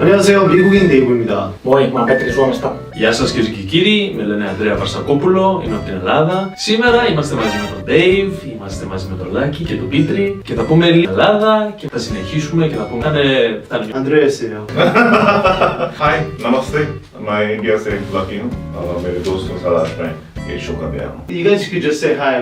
안녕하세요, 미국인 네이버입니다. Moi, mä oon Petri Suomesta. Γεια σας κύριε και κύριοι, με λένε Ανδρέα Βαρσακόπουλο, είμαι από την Ελλάδα. Σήμερα είμαστε μαζί με τον Dave, είμαστε μαζί με τον Λάκη και τον Πίτρη και θα πούμε λίγα Ελλάδα και θα συνεχίσουμε και θα πούμε φτάνει. 안드레아스예요. हाय नमस्ते मैं इंडिया से लकी हूँ मेरे दोस्तों के साथ आज मैं ये शो कर रहा हूँ You guys could just say hi.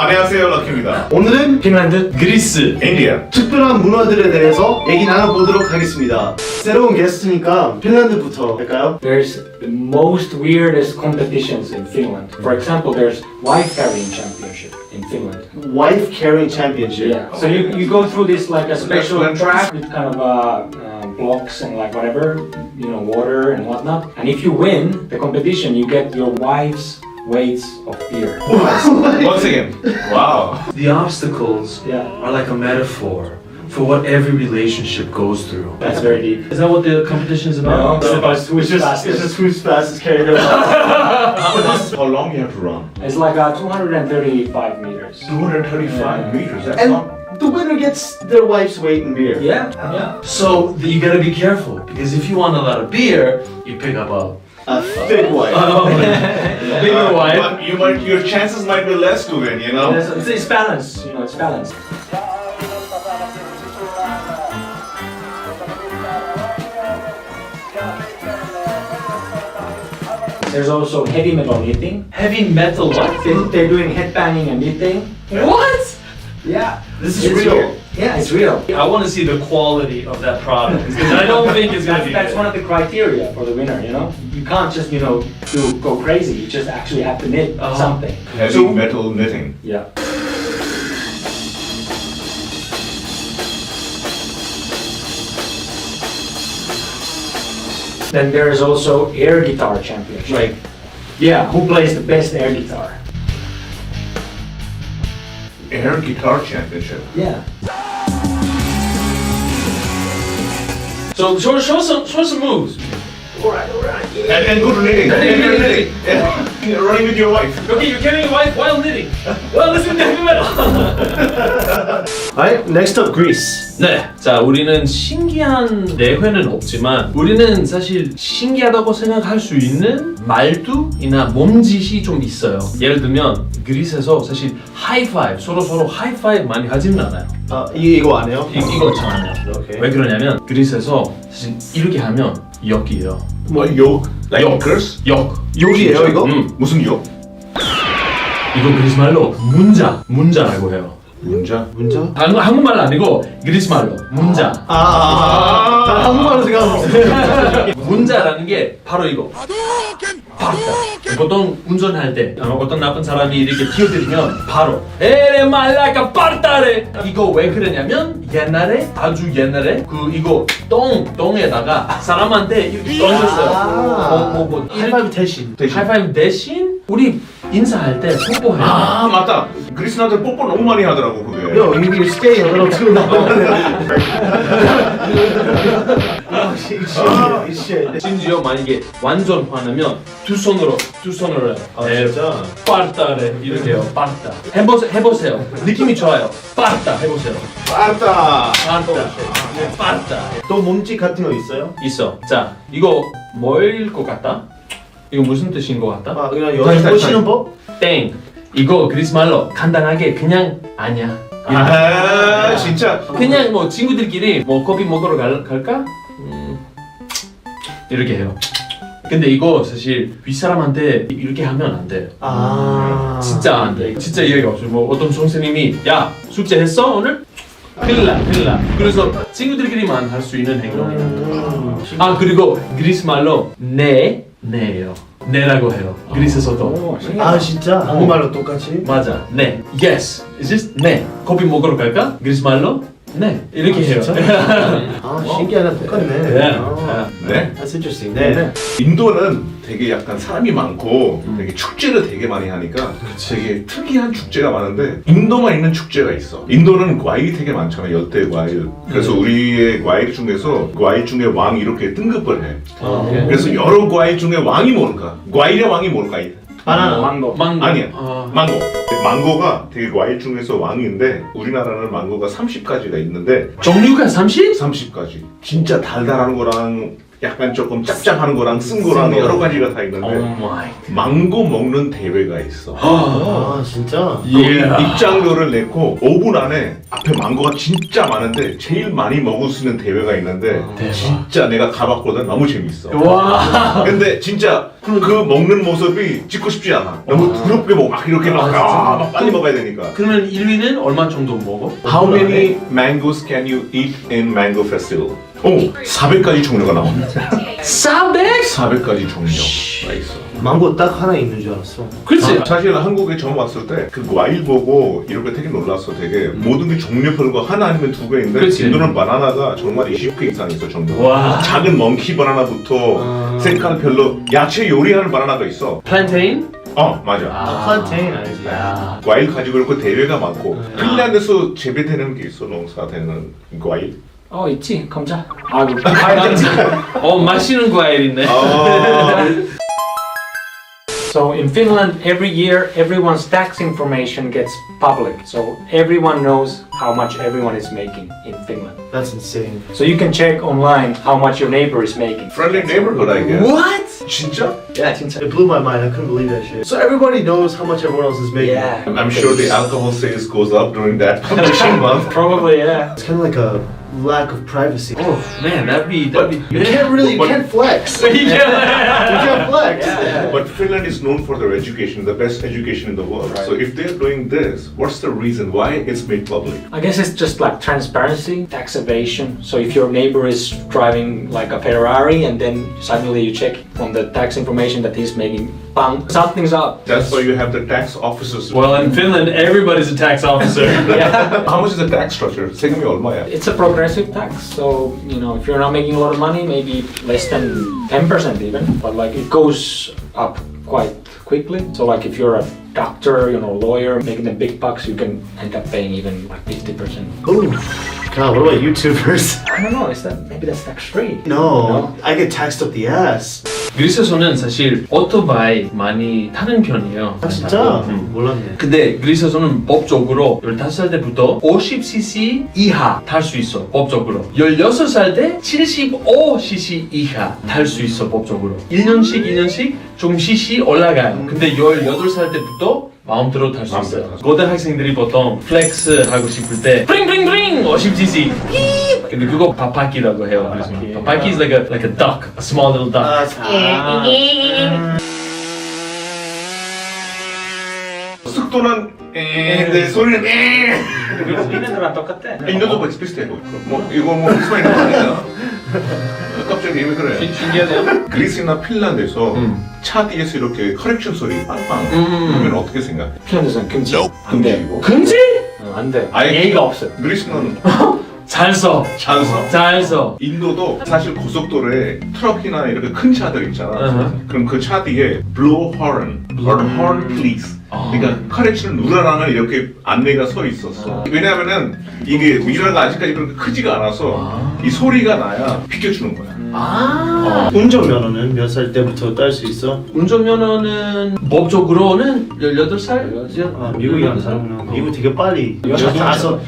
안녕하세요 ल키입니다 오늘은 핀란드. 그리스. 인디아 특별한 문화들에 대해서 얘기 나눠보도록 하겠습니다. 새로운 게스트니까 핀란드부터 할까요? There's the most weirdest competitions in Finland. For example, there's wife carrying championship in Finland. Wife Carrying Championship. Yeah. So you go through this like a special That's track with kind of blocks and like whatever, you know, water and whatnot. And if you win the competition, you get your wife's weights of beer. once again wow The obstacles Yeah. are like a metaphor for what every relationship goes through. That's very deep. Is that what the competition is about? It's about who's It's fastest. just who's fastest carrying it. how long you have to run It's like 235 meters. 235 meters that's And not the winner gets their wife's weight in beer. Yeah, yeah. So you gotta be careful because if you want a lot of beer, you pick up A thick wife. a bigger wife. but your chances might be less to win you know It's balance, you know, it's balance. There's also heavy metal knitting. Heavy metal what? They're doing headbanging and knitting. What? Yeah. This is It's real. Yeah, it's real. I want to see the quality of that product because I don't think it's gonna be That's good. one of the criteria for the winner, you know? You can't just, you know, go crazy. You just actually have to knit something. heavy metal knitting Yeah. Then there is also air guitar championship. Like, Yeah, who plays the best air guitar? air guitar championship Yeah. So show some moves. and good knitting and knitting and running with your wife Okay, you're carrying a wife while knitting. Well, listen to heavy metal. Alright, next up Greece. 네, 자 우리는 신기한 내회는 없지만 우리는 사실 신기하다고 생각할 수 있는 말투이나 몸짓이 좀 있어요. 예를 들면 그리스에서 사실 하이파이브 서로 하이파이브 많이 하지는 않아요. 이거 안 해요? 이거 잘 안 해요. 오케이. 왜 그러냐면 그리스에서 사실 이렇게 하면 역이에요. 욕 like 욕. curse 역. 욕이에요, 이거? 무슨 욕 이거 그리스 말로 문자라고 해요. 문자 문자? 한국말로 아니고 그리스 말로 문자. 난 한국말로 생각하고 있어. 문자라는 게 바로 이거. 바로. 보통 운전할 때 어떤 나쁜 사람이 이렇게 뛰어들면 바로 에레 말라카 빠르다래. 이거 왜 그러냐면 옛날에 아주 옛날에 그 이거 똥에다가 사람한테 이렇게 던졌어요. 뭐 하이파이브 대신. 하이파이브 대신 우리 인사할 때 뽀뽀해요. 아 맞다 그리스나들 뽀뽀 너무 많이 하더라고 그게 Yo, you stay a little too long. 심지어 만약에 완전 화나면 두 손으로 해요. 진짜? 빠르다래 이렇게 해요. 빠르다. 해보세요. 느낌이 좋아요. 빠르다 해보세요. 맞다 빠르다. 또 몸짓 같은 거 있어요? 있어. 자, 이거 뭐일 것 같다? 이거 무슨 뜻인 것 같다? 그냥 여자 꼬시는 법? 땡. 이거 그리스 말로 간단하게 그냥 아니야. 아 진짜 그냥 뭐 친구들끼리 뭐 커피 먹으러 갈까? 이렇게 해요. 근데 이거 사실 윗사람한테 이렇게 하면 안 돼. 진짜 안 돼. 진짜 이해가 없어. 뭐 어떤 선생님이 야 숙제 했어 오늘? 큰일 나. 그래서 친구들끼리만 할 수 있는 행동이야. 아 그리고 그리스 말로 네예요. 네라고 해요. 그리스에서도. 진짜? 한국말로 똑같이? 맞아. 네. Yes. Is this 네. 커피 먹으러 갈까? 그리스 말로 네. 이렇게 해요. 신기하다. 똑같네. 네 That's interesting. 네. 인도는 되게 약간 사람이 많고 되게 축제를 되게 많이 하니까 되게 특이한 축제가 많은데 인도만 있는 축제가 있어. 인도는 과일이 되게 많잖아 열대 과일. 그래서 우리의 과일 중에서 과일 중에 왕 이렇게 등급을 해. 그래서 여러 과일 중에 왕이 뭘까? 과일의 왕이 뭘까? 바나나. 망고. 망고. 아니야. 아. 망고. 망고가 되게 과일 중에서 왕인데 우리나라는 망고가 30가지가 있는데 종류가 30? 30가지. 진짜 달달한 거랑 약간 조금 짭짤한 거랑 쓴 거랑 쓴 거. 여러 가지가 다 있는데 오 마이. 망고 먹는 대회가 있어. 아 진짜? 예. 입장료를 내고 5분 안에 앞에 망고가 진짜 많은데 제일 많이 먹을 수 있는 대회가 있는데 대박. 진짜 내가 가봤거든. 너무 재밌어. 와. 근데 진짜 그 먹는 모습이 찍고 싶지 않아. 너무 더럽게 먹고 막 이렇게 막 빨리 먹어야 되니까. 그러면 1위는 얼마 정도 먹어? How many mangoes can you eat in Mango Festival? 오, 400가지 종류가 나와. 400? 400가지 종류가 있어. 망고 딱 하나 있는 줄 알았어. 그렇지. 사실 한국에 처음 왔을 때 그 과일 보고 이렇게 되게 놀랐어. 되게 모든 게 종류별로 하나 아니면 두 개인데 그치. 인도는 바나나가 정말 20개 이상 있어 종류. 와. 작은 멍키 바나나부터 색깔별로 야채 요리하는 바나나가 있어. 플랜테인? 맞아. 플란테인 알지? 야. 과일 가지고 이렇게 대회가 많고 핀란드에서 재배되는 게 있어. 농사되는 과일. 있지. 감자. 감자. 맛있는 과일이네. So in Finland, every year, everyone's tax information gets public. So everyone knows how much everyone is making in Finland. That's insane. So you can check online how much your neighbor is making. Friendly neighborhood, I guess. What? 진짜? Yeah, 진짜. It blew my mind. I couldn't believe that shit. So everybody knows how much everyone else is making. Yeah. I'm sure the alcohol sales goes up during that publishing month. Probably, yeah. It's kind of like a lack of privacy. Oh man, that'd be. You can't flex. You can't flex. But Finland is known for their education, the best education in the world. Right. So if they're doing this, what's the reason why it's made public? I guess it's just like transparency, tax evasion. So if your neighbor is driving like a Ferrari and then suddenly you check on the tax information that he's making, bang, something's up. That's why you have the tax officers. Well, in Finland, everybody's a tax officer. Yeah. How much is the tax structure? 세금이 얼마야? It's a progressive tax, so if you're not making a lot of money, maybe less than 10% even, but like it goes up quite quickly. So like if you're a doctor, lawyer making the big bucks, you can end up paying even like 50%. Ooh. God, what about YouTubers? I don't know, maybe that's tax free? No, I get taxed up the ass. 그리스에서는 사실 오토바이 많이 타는 편이에요. 아 진짜? 음. 몰랐네. 근데 그리스에서는 법적으로 15살 때부터 50cc 이하 탈 수 있어, 법적으로. 16살 때 75cc 이하 탈 수 있어, 법적으로. 1년씩 좀 cc 올라가요. 근데 18살 때부터 마음대로 탈 수 있어요. 고등 학생들이 보통 플렉스 하고 싶을 때 브링 50cc 근데 그거 바바기라고 해요. 바바기 is like a duck, a small little duck. 속도는 내 소리는 우리나라랑 똑같아. 인도도 비슷해. 이거 무슨 말이야? 아니야? 갑자기 왜 그래? 신기하네요. 그리스나 핀란드에서 차 뒤에서 이렇게 커렉션 소리 빵빵 그러면 어떻게 생각해? 핀란드에서는 금지. 안 돼. 금지고. 금지? 안 돼. 아예 예의가 없어요. 그리스는 잘 써. 잘 써. 잘 써. 인도도 사실 고속도로에 트럭이나 이렇게 큰 차들 있잖아. 그럼 그 차 뒤에 blow horn, or horn please. 그러니까 커렉션을 누르라는 이렇게 안내가 서 있었어. 왜냐하면은 이게 우리나라가 아직까지 그렇게 크지가 않아서 이 소리가 나야 비켜주는 거야. 운전면허는 몇 살 때부터 딸 수 있어? 운전면허는 법적으로는 18살? 미국이 안 사는구나. 미국 되게 빨리. 15살.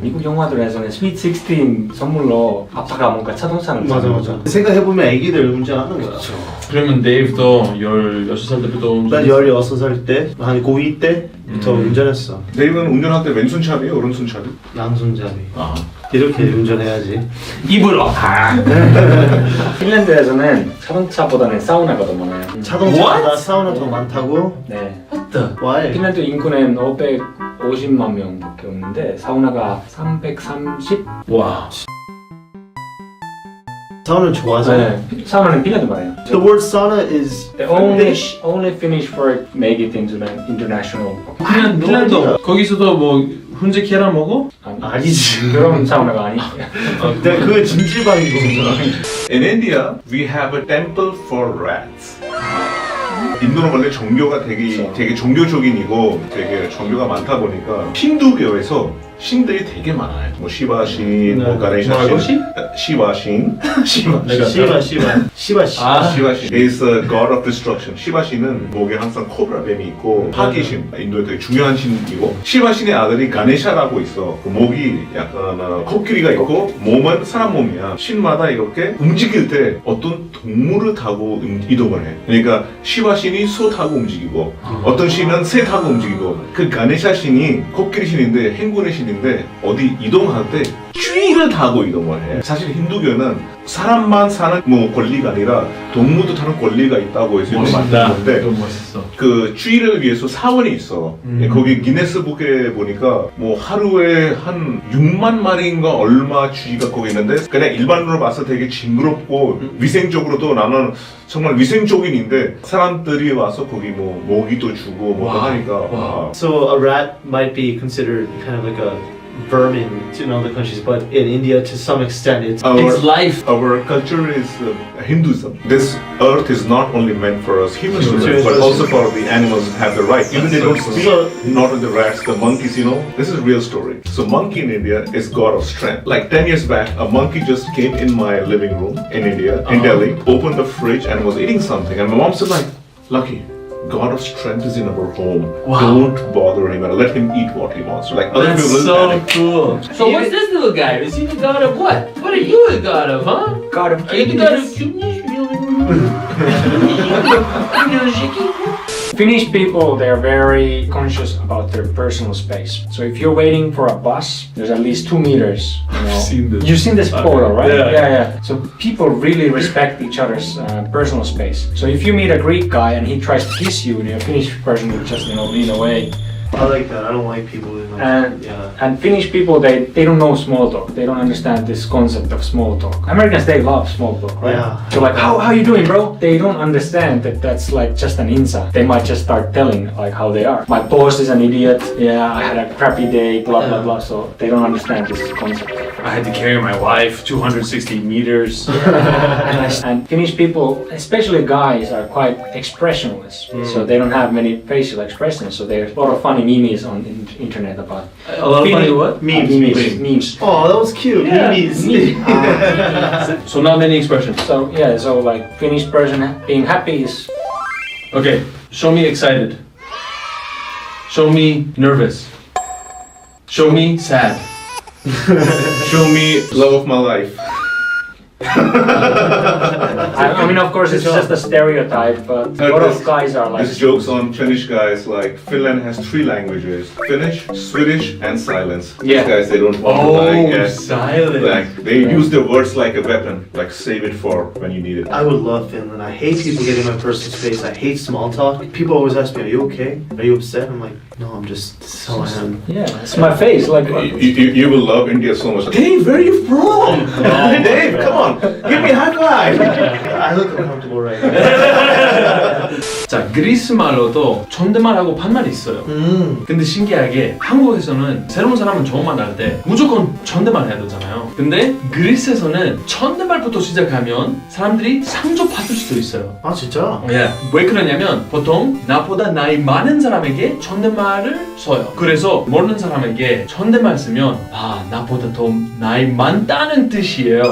미국 영화들에서는 스윗 16 선물로 아빠가 뭔가 자동차를 맞아. 생각해보면 애기들 운전하는 거야. 그러면 데이브도 16살 때부터 난 16살 때, 한 고2 때부터 운전했어. 데이브는 운전할 때 왼손잡이에요? 오른손잡이? 양손잡이. 이렇게 운전해야지. 입으로. 핀란드에서는 자동차보다는 사우나가 더 많아요. 자동차보다 사우나 더 많다고? 네. Why? 핀란드 인구는 550만 명밖에 없는데 사우나가 330? 와. 사우나는 좋아하잖아. 네. 사우나는 핀란드 말이에요. The word sauna is The only Finnish word make it into the international. 핀란드 거기서도 뭐 훈제 계란 먹어? 아니지. 그런 사우나가 아니에요. 내가 그거 찜질방인 거구나. In India, we have a temple for rats. 인도는 원래 종교가 되게 종교적인이고 되게 종교가 많다 보니까 힌두교에서 신들이 되게 많아요. 뭐 시바 신, 뭐 가네샤 뭐라고, 신, 시바 신, 시바 내가 시바 씨. 시바 신 is a god of destruction. 시바 신은 목에 항상 코브라 뱀이 있고 파기 신, 인도의 되게 중요한 신이고 시바 신의 아들이 가네샤라고 있어. 그 목이 약간 코끼리가 있고 몸은 사람 몸이야. 신마다 이렇게 움직일 때 어떤 동물을 타고 이동을 해. 그러니까 시바 신이 소 타고 움직이고 어떤 신은 새 타고 움직이고 그 가네샤 신이 코끼리 신인데 행군의 신인데 어디 이동할 때 쥐를 타고 이동을 해. 사실 힌두교는 사람만 사는 뭐 권리가 아니라 동물도 타는 권리가 있다고 해서 이걸 만든 건데 너무 멋있어. 그 쥐를 위해서 사원이 있어. 거기 기네스북에 보니까 뭐 하루에 한 6만 마리인가 얼마 쥐가 거기 있는데 그냥 일반으로 봐서 되게 징그럽고 위생적으로도 나는 정말 위생적인인데 사람들이 와서 거기 뭐 모기도 주고 뭐 와. 하니까 와. So a rat might be considered kind of like a vermin to in other countries, but in India, to some extent, it's It's life. Our culture is Hinduism. This earth is not only meant for us humans to Sure, live, but sure, also for the animals to have the right. Even they don't speak, So- not with the rats, the monkeys, you know. This is a real story. So monkey in India is god of strength. Like 10 years back, a monkey just came in my living room in India, in Delhi, opened the fridge and was eating something. And my mom said like, Lucky, God of strength is in our home. Wow. Don't bother him and let him eat what he wants. Like other That's people so panic. cool. So what's this little guy? Is he the god of what? What are you a god of, huh? God of Are you the god of cuteness. cuteness? Finnish people, they're very conscious about their personal space. So if you're waiting for a bus, there's at least 2 meters. You know. seen this. You've seen this Okay. photo, right? Yeah. So people really respect each other's personal space. So if you meet a Greek guy and he tries to kiss you, a Finnish person will just lean away. I like that. I don't like people who And yeah. and Finnish people, they don't know small talk. They don't understand this concept of small talk. Americans, they love small talk, right? Yeah. So like, how you doing, bro? They don't understand that that's like just an insult. They might just start telling like how they are. My boss is an idiot. Yeah, I had a crappy day. Blah blah blah. So they don't understand this concept. I had to carry my wife 260 meters. And Finnish people, especially guys, are quite expressionless. So they don't have many facial expressions. So there's a lot of funny memes on internet about A lot of funny what? memes. Oh, that was cute. Yeah, Memes. So not many expressions. So yeah, so like Finnish person being happy is Okay, show me excited. Show me nervous. Show me sad. Show me love of my life. I mean of course it's just a stereotype, but a lot of guys are like This jokes on Finnish guys like Finland has 3 languages: Finnish, Swedish, and silence. Yeah. These guys they don't want to silent. like they use their words like a weapon, like save it for when you need it. I would love Finland. I hate people getting in my personal space. I hate small talk. People always ask me, "Are you okay? Are you upset?" I'm like, "No, I'm just this is how I am." yeah, it's my face. Like You will love India so much. Dave, where are you from? Dave, come on, give me a high five. I look uncomfortable right now. 자, 그리스 말로도 존댓말하고 반말이 있어요. 근데 신기하게 한국에서는 새로운 사람은 처음 만날 때 무조건 존댓말 해야 되잖아요. 근데 그리스에서는 존댓말부터 시작하면 사람들이 상처받을 수도 있어요. 아 진짜? 왜 그러냐면 보통 나보다 나이 많은 사람에게 존댓말을 써요. 그래서 모르는 사람에게 존댓말 쓰면 아 나보다 더 나이 많다는 뜻이에요.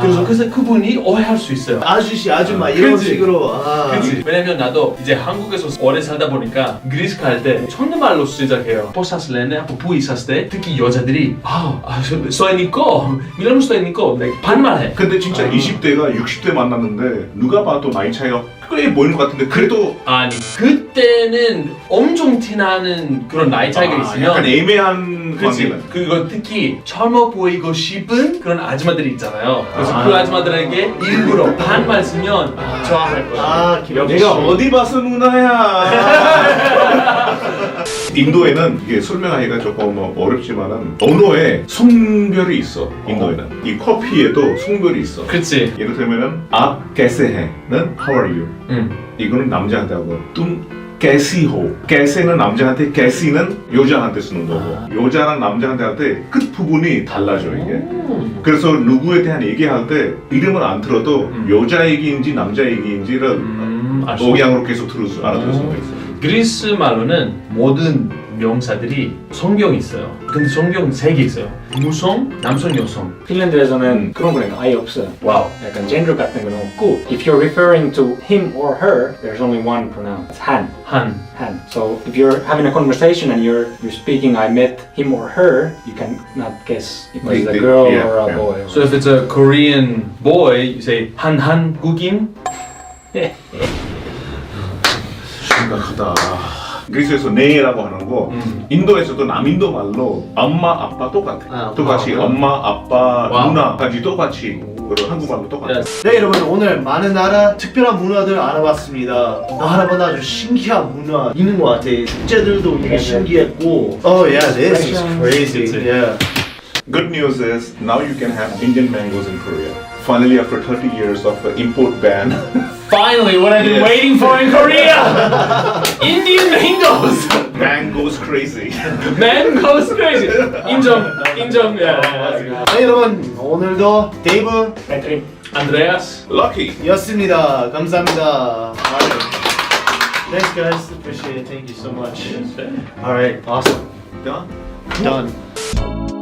그래서 그분이 오해할 수 있어요. 아저씨, 아줌마 이런 그치? 식으로. 그치? 왜냐면 나도 이제 한국에서 오래 살다 보니까 그리스 갈 때 존댓말로 시작해요. 포사슬레네 하고 부이 있었을 때 특히 여자들이 소에니꺼 밀라노 소에니꺼 반말해. 근데 진짜 20대가 60대 만났는데 누가 봐도 나이 차이가 꽤 보이는 것 같은데 그래도 아니 그때는 엄청 티나는 그런 나이 차이가 있으면 약간 애매한 그치. 관계는. 그거 특히 젊어 보이고 싶은 그런 아줌마들이 있잖아요. 그래서 그 아줌마들에게 일부러 반말 쓰면 좋아할 거예요. 내가 어디 봐서 누나야. 인도에는 이게 설명하기가 조금 어렵지만은 언어에 성별이 있어. 인도에는 이 커피에도 성별이 있어. 그치. 예를 들면은 아 कैसे है는 how are you. 이거는 남자한테 하고 tum 개시호. 개세는 남자한테, 개시는 여자한테 쓰는 거고. 여자랑 남자한테 할 때 끝 부분이 달라져 이게. 그래서 누구에 대한 얘기할 때 이름을 안 들어도 여자 얘기인지 남자 얘기인지를 알수 있어. 억양으로 계속 알아들을 수가 있어요. 그리스 말로는 모든 명사들이 성경이 있어요. 근데 성경 3개 있어요. 무성, 남성, 여성. 핀란드에서는 그런 거니까 아예 없어요. 와우. 약간 젠더 같은 건 없고 if you're referring to him or her, there's only one pronoun. It's han. 한. Han. So if you're having a conversation and you're speaking I met him or her, you cannot guess if it's a girl or a boy. So if it's a Korean boy, you say 한국인. 심각하다. 그리스에서 네라고 하는 거, 인도에서도 남인도 말로 엄마 아빠 똑같아. 똑같이 엄마 아빠 와우. 누나까지 똑같이. 그리고 한국말로 똑같아. 네 여러분 오늘 많은 나라 특별한 문화들 알아봤습니다. 나라마다 아주 신기한 문화 있는 것 같아. 축제들도 되게 신기했고. Oh yeah, this is crazy. Yeah. Good news is now you can have Indian mangoes in Korea. Finally, after 30 years of import ban. Finally, what I've been Yes. waiting for in Korea! Indian mangoes! Mangoes crazy. Mangoes crazy! 인정, 인정. 네 여러분 오늘도 데이브 Petri. Andreas. Lucky. 였습니다. 감사합니다. Thanks guys, appreciate it. Thank you so much. All right, awesome. Done. Done.